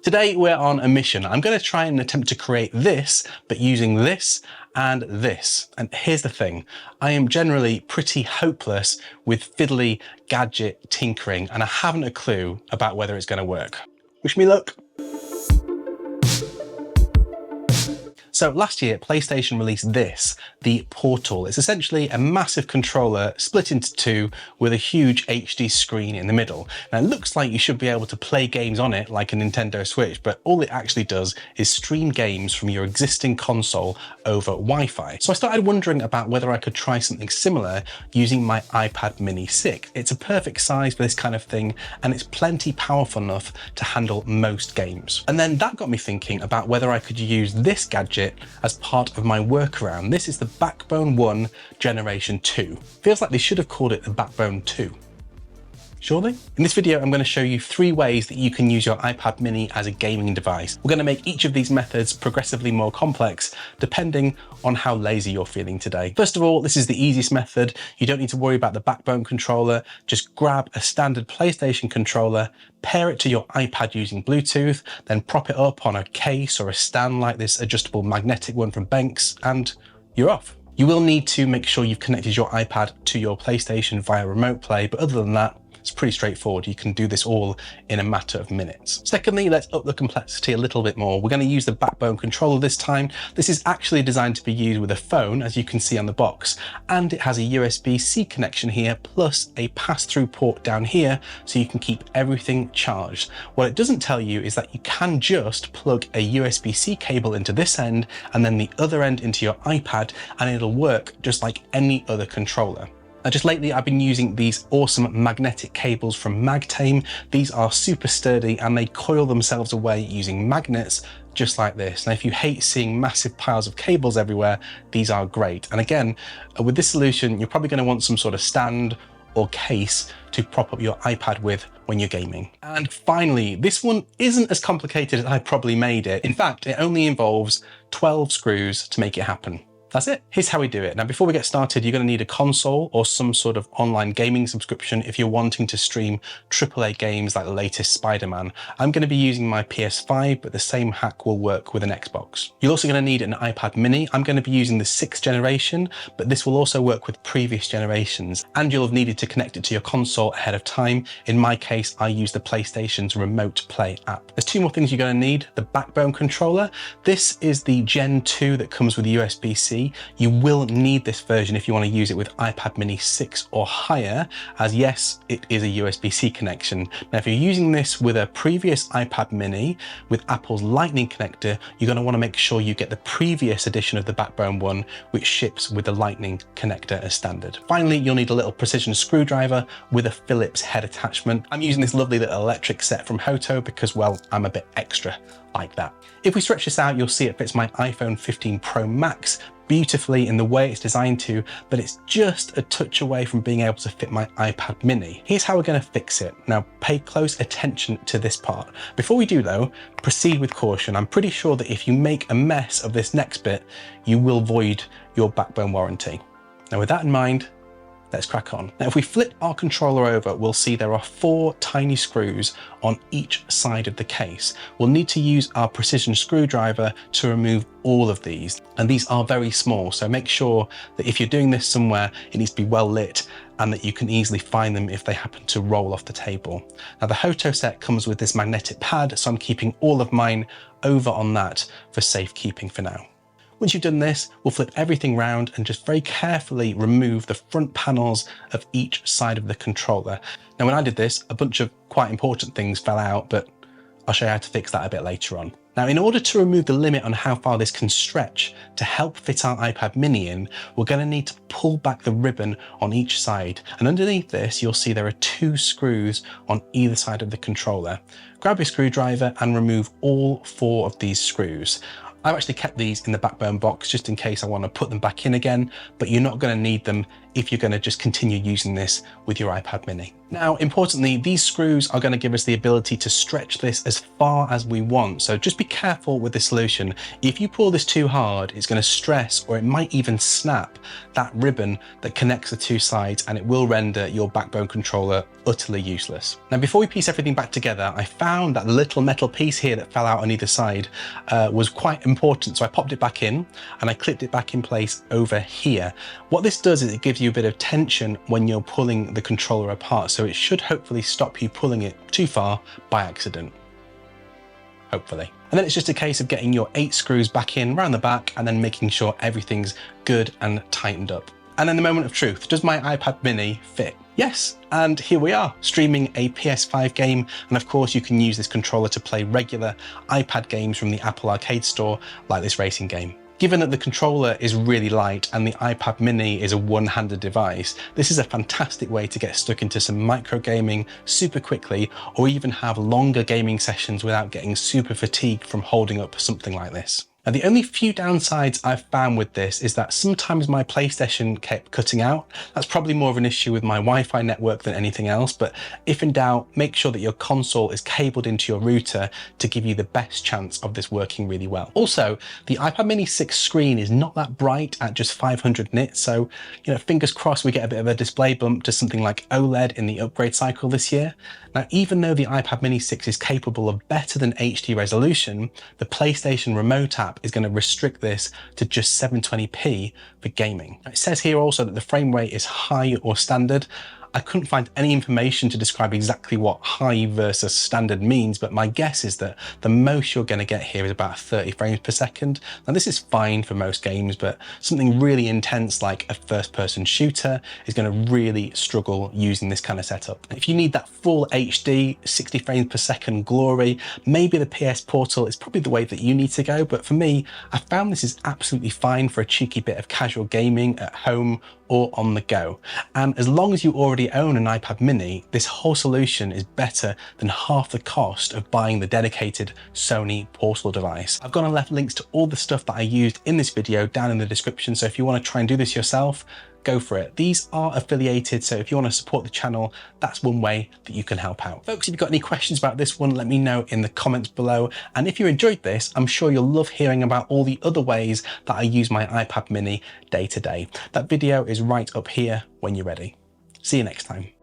Today we're on a mission. I'm going to try and attempt to create this, but using this and this. And here's the thing, I am generally pretty hopeless with fiddly gadget tinkering, and I haven't a clue about whether it's going to work. Wish me luck. So last year, PlayStation released this, the Portal. It's essentially a massive controller split into two with a huge HD screen in the middle. Now it looks like you should be able to play games on it like a Nintendo Switch, but all it actually does is stream games from your existing console over Wi-Fi. So I started wondering about whether I could try something similar using my iPad mini 6. It's a perfect size for this kind of thing, and it's plenty powerful enough to handle most games. And then that got me thinking about whether I could use this gadget as part of my workaround. This is the Backbone 1 Generation 2. Feels like they should have called it the Backbone 2. Surely? In this video, I'm going to show you 3 ways that you can use your iPad mini as a gaming device. We're going to make each of these methods progressively more complex, depending on how lazy you're feeling today. First of all, this is the easiest method. You don't need to worry about the Backbone controller. Just grab a standard PlayStation controller, pair it to your iPad using Bluetooth, then prop it up on a case or a stand like this adjustable magnetic one from Banks, and you're off. You will need to make sure you've connected your iPad to your PlayStation via remote play, but other than that, it's pretty straightforward. You can do this all in a matter of minutes. Secondly, let's up the complexity a little bit more. We're going to use the Backbone controller this time. This is actually designed to be used with a phone, as you can see on the box, and it has a USB-C connection here, plus a pass-through port down here, so you can keep everything charged. What it doesn't tell you is that you can just plug a USB-C cable into this end, and then the other end into your iPad, and it'll work just like any other controller. Now, just lately, I've been using these awesome magnetic cables from Magtame. These are super sturdy and they coil themselves away using magnets just like this. Now, if you hate seeing massive piles of cables everywhere, these are great. And again, with this solution, you're probably going to want some sort of stand or case to prop up your iPad with when you're gaming. And finally, this one isn't as complicated as I probably made it. In fact, it only involves 12 screws to make it happen. That's it. Here's how we do it. Now, before we get started, you're going to need a console or some sort of online gaming subscription if you're wanting to stream AAA games like the latest Spider-Man. I'm going to be using my PS5, but the same hack will work with an Xbox. You're also going to need an iPad mini. I'm going to be using the 6th generation, but this will also work with previous generations, and you'll have needed to connect it to your console ahead of time. In my case, I use the PlayStation's Remote Play app. There's 2 more things you're going to need. The Backbone controller. This is the Gen 2 that comes with USB-C. You will need this version if you want to use it with iPad mini 6 or higher, as yes, it is a USB-C connection. Now, if you're using this with a previous iPad mini with Apple's Lightning connector, you're going to want to make sure you get the previous edition of the Backbone 1, which ships with the Lightning connector as standard. Finally, you'll need a little precision screwdriver with a Phillips head attachment. I'm using this lovely little electric set from Hoto because, well, I'm a bit extra like that. If we stretch this out, you'll see it fits my iPhone 15 Pro Max beautifully in the way it's designed to, but it's just a touch away from being able to fit my iPad mini. Here's how we're going to fix it. Now, pay close attention to this part. Before we do though, proceed with caution. I'm pretty sure that if you make a mess of this next bit, you will void your Backbone warranty. Now, with that in mind, let's crack on. Now, if we flip our controller over, we'll see there are 4 tiny screws on each side of the case. We'll need to use our precision screwdriver to remove all of these. And these are very small, so make sure that if you're doing this somewhere, it needs to be well lit and that you can easily find them if they happen to roll off the table. Now, the Hoto set comes with this magnetic pad, so I'm keeping all of mine over on that for safekeeping for now. Once you've done this, we'll flip everything round and just very carefully remove the front panels of each side of the controller. Now, when I did this, a bunch of quite important things fell out, but I'll show you how to fix that a bit later on. Now, in order to remove the limit on how far this can stretch to help fit our iPad mini in, we're going to need to pull back the ribbon on each side. And underneath this, you'll see there are 2 screws on either side of the controller. Grab your screwdriver and remove all 4 of these screws. I've actually kept these in the backbone box just in case I want to put them back in again, but you're not going to need them if you're going to just continue using this with your iPad mini. Now, importantly, these screws are going to give us the ability to stretch this as far as we want. So just be careful with this solution. If you pull this too hard, it's going to stress, or it might even snap that ribbon that connects the two sides, and it will render your backbone controller utterly useless. Now, before we piece everything back together, I found that the little metal piece here that fell out on either side was quite important. So I popped it back in and I clipped it back in place over here. What this does is it gives you a bit of tension when you're pulling the controller apart. So it should hopefully stop you pulling it too far by accident. Hopefully. And then it's just a case of getting your 8 screws back in around the back and then making sure everything's good and tightened up. And then the moment of truth, does my iPad mini fit? Yes, and here we are, streaming a PS5 game, and of course you can use this controller to play regular iPad games from the Apple Arcade store, like this racing game. Given that the controller is really light and the iPad mini is a one-handed device, this is a fantastic way to get stuck into some micro gaming super quickly, or even have longer gaming sessions without getting super fatigued from holding up something like this. Now, the only few downsides I've found with this is that sometimes my PlayStation kept cutting out. That's probably more of an issue with my Wi-Fi network than anything else, but if in doubt, make sure that your console is cabled into your router to give you the best chance of this working really well. Also, the iPad mini 6 screen is not that bright at just 500 nits, so fingers crossed we get a bit of a display bump to something like OLED in the upgrade cycle this year. Now, even though the iPad mini 6 is capable of better than HD resolution, the PlayStation Remote app is going to restrict this to just 720p for gaming. It says here also that the frame rate is high or standard. I couldn't find any information to describe exactly what high versus standard means, but my guess is that the most you're going to get here is about 30 frames per second. Now, this is fine for most games, but something really intense like a first-person shooter is going to really struggle using this kind of setup. If you need that full HD, 60 frames per second glory, maybe the PS Portal is probably the way that you need to go, but for me, I found this is absolutely fine for a cheeky bit of casual gaming at home or on the go. And as long as you already own an iPad mini, this whole solution is better than half the cost of buying the dedicated Sony Portal device. I've gone and left links to all the stuff that I used in this video down in the description, so if you want to try and do this yourself, go for it. These are affiliated, so if you want to support the channel, that's one way that you can help out. Folks, if you've got any questions about this one, let me know in the comments below. And if you enjoyed this, I'm sure you'll love hearing about all the other ways that I use my iPad mini day to day. That video is right up here when you're ready. See you next time.